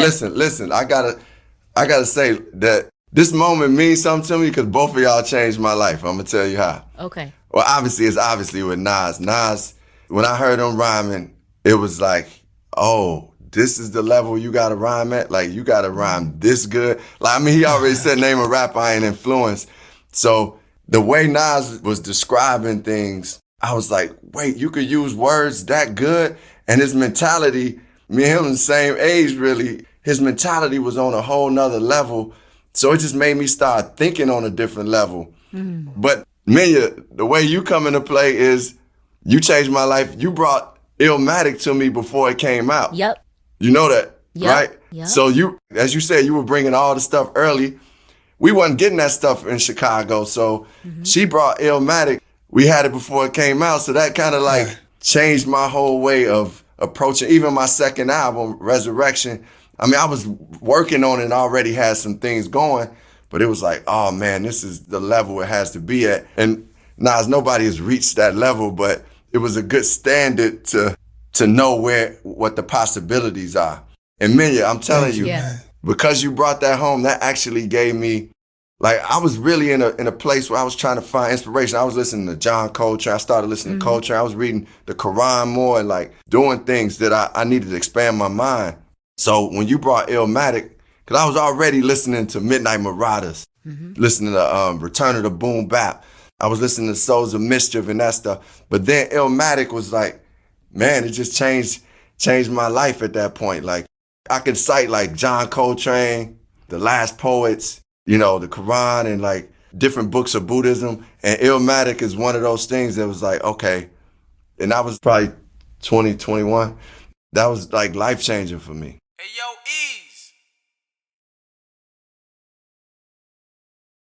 Listen, I gotta say that this moment means something to me because both of y'all changed my life. I'm gonna tell you how. Okay. Well, obviously with Nas. Nas, when I heard him rhyming, it was like, oh, this is the level you gotta rhyme at? Like, you gotta rhyme this good? Like, I mean, he already said name a rapper I ain't influenced. So the way Nas was describing things, I was like, wait, you could use words that good? And his mentality, me and him the same age really, his mentality was on a whole nother level. So it just made me start thinking on a different level. But Minya, the way you come into play is you changed my life. You brought Illmatic to me before it came out. Yep. You know that, Yep. right? Yep. So you, as you said, you were bringing all the stuff early. We wasn't getting that stuff in Chicago. So she brought Illmatic. We had it before it came out. So that kind of like changed my whole way of approaching even my second album, Resurrection. I mean, I was working on it and already had some things going, but it was like, oh man, this is the level it has to be at. And Nas, nobody has reached that level, but it was a good standard to know what the possibilities are. And Minya, I'm telling you, because you brought that home, that actually gave me, like, I was really in a place where I was trying to find inspiration. I was listening to John Coltrane. I started listening to Coltrane. I was reading the Quran more and like doing things that I needed to expand my mind. So when you brought Illmatic, because I was already listening to Midnight Marauders, listening to Return of the Boom Bap. I was listening to Souls of Mischief and that stuff. But then Illmatic was like, man, it just changed my life at that point. Like, I could cite like John Coltrane, The Last Poets, you know, the Quran and like different books of Buddhism. And Illmatic is one of those things that was like, okay. And that was probably 2021. That was like life changing for me. Hey, yo, Eeze.